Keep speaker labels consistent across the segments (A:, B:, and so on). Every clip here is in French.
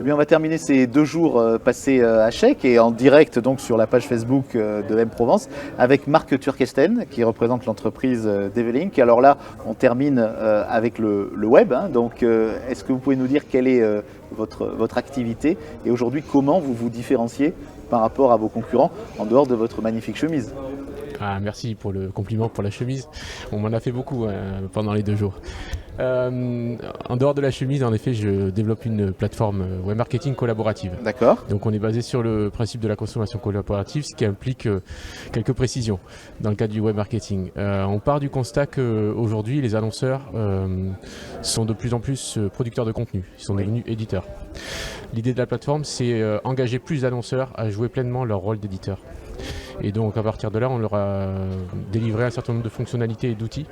A: Eh bien, on va terminer ces 2 jours passés à Chèque et en direct donc sur la page Facebook de M-Provence avec Marc Turkesten qui représente l'entreprise Develink. Alors là, on termine avec le web. Hein, donc, est-ce que vous pouvez nous dire quelle est votre activité et aujourd'hui comment vous vous différenciez par rapport à vos concurrents en dehors de votre magnifique chemise?
B: Ah, merci pour le compliment pour la chemise. On m'en a fait beaucoup pendant les 2 jours. En dehors de la chemise, en effet, je développe une plateforme web marketing collaborative.
A: D'accord.
B: Donc on est basé sur le principe de la consommation collaborative, ce qui implique quelques précisions dans le cadre du web marketing. On part du constat qu'aujourd'hui, les annonceurs sont de plus en plus producteurs de contenu. Ils sont devenus éditeurs. L'idée de la plateforme, c'est engager plus d'annonceurs à jouer pleinement leur rôle d'éditeur. Et donc à partir de là, on leur a délivré un certain nombre de fonctionnalités et d'outils,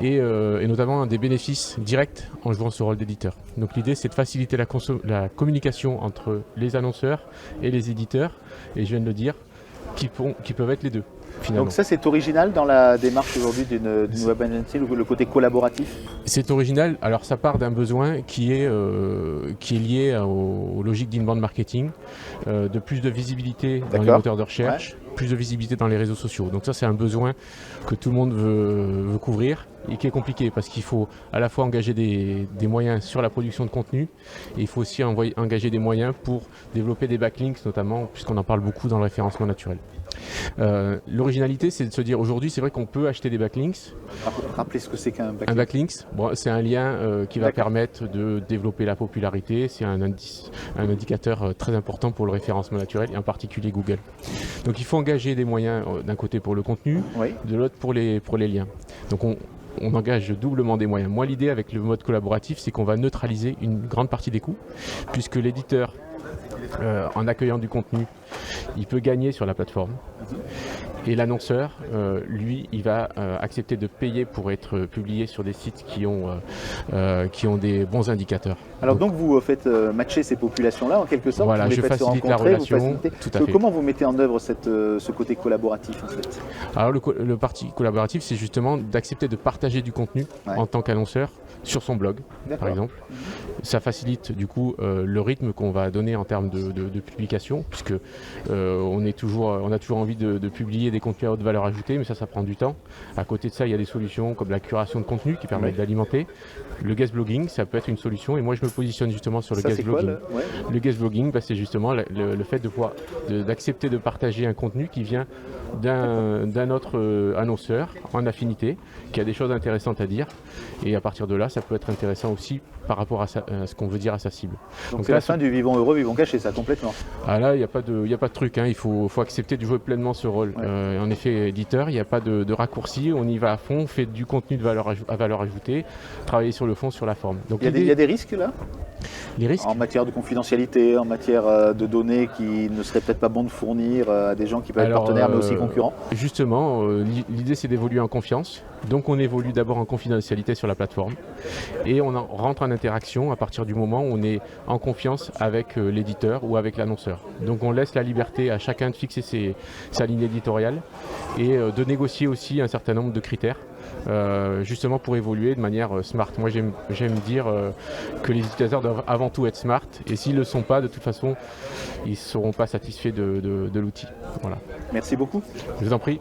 B: et notamment des bénéfices directs en jouant ce rôle d'éditeur. Donc l'idée, c'est de faciliter la communication entre les annonceurs et les éditeurs, et je viens de le dire, qui peuvent être les deux. Finalement.
A: Donc ça, c'est original dans la démarche aujourd'hui d'une web agency, le côté collaboratif?
B: C'est original. Alors ça part d'un besoin qui est lié aux logiques d'inbound marketing, de plus de visibilité dans les moteurs de recherche, plus de visibilité dans les réseaux sociaux. Donc ça, c'est un besoin que tout le monde veut couvrir et qui est compliqué parce qu'il faut à la fois engager des moyens sur la production de contenu et il faut aussi engager des moyens pour développer des backlinks, notamment puisqu'on en parle beaucoup dans le référencement naturel. L'originalité, c'est de se dire aujourd'hui, c'est vrai qu'on peut acheter des backlinks.
A: Rappelez ce que c'est qu'un backlink.
B: Un backlink, bon, c'est un lien qui va permettre de développer la popularité. C'est un indicateur très important pour le référencement naturel et en particulier Google. Donc il faut engager des moyens d'un côté pour le contenu, de l'autre pour les liens. Donc on engage doublement des moyens. Moi, l'idée avec le mode collaboratif, c'est qu'on va neutraliser une grande partie des coûts, puisque l'éditeur, en accueillant du contenu, il peut gagner sur la plateforme. Et l'annonceur, lui, il va accepter de payer pour être publié sur des sites qui ont des bons indicateurs.
A: Alors donc vous faites matcher ces populations-là en quelque sorte.
B: Voilà,
A: vous les
B: je
A: faites
B: facilite la relation. Tout à fait.
A: Comment vous mettez en œuvre ce côté collaboratif en fait?
B: Alors le parti collaboratif, c'est justement d'accepter de partager du contenu en tant qu'annonceur sur son blog, par exemple. Ça facilite du coup le rythme qu'on va donner en termes de publication, puisque on a toujours envie de publier des contenus à haute valeur ajoutée, mais ça prend du temps. À côté de ça, il y a des solutions comme la curation de contenu qui permettent d'alimenter. Le guest blogging, ça peut être une solution, et moi je me positionne justement sur le guest blogging. Le guest blogging, c'est justement le fait d'accepter de partager un contenu qui vient d'un autre annonceur en affinité, qui a des choses intéressantes à dire, et à partir de là, ça peut être intéressant aussi par rapport à ce qu'on veut dire à sa cible.
A: Donc c'est la fin du vivons heureux, vivons cachés, ça complètement.
B: Ah là, il n'y a pas de truc, hein. Il faut accepter de jouer pleinement ce rôle. En effet, éditeur, il n'y a pas de raccourci, on y va à fond, on fait du contenu à valeur ajoutée, travailler sur le fond, sur la forme. Donc,
A: il y a des risques là?
B: Les risques
A: en matière de confidentialité, en matière de données qui ne seraient peut-être pas bon de fournir à des gens qui peuvent être partenaires mais aussi concurrents?
B: Justement, l'idée c'est d'évoluer en confiance. Donc on évolue d'abord en confidentialité sur la plateforme et on rentre en interaction à partir du moment où on est en confiance avec l'éditeur ou avec l'annonceur. Donc on laisse la liberté à chacun de fixer sa ligne éditoriale et de négocier aussi un certain nombre de critères. Justement pour évoluer de manière smart. Moi j'aime dire que les utilisateurs doivent avant tout être smart et s'ils ne le sont pas, de toute façon ils ne seront pas satisfaits de l'outil. Voilà.
A: Merci beaucoup.
B: Je vous en prie.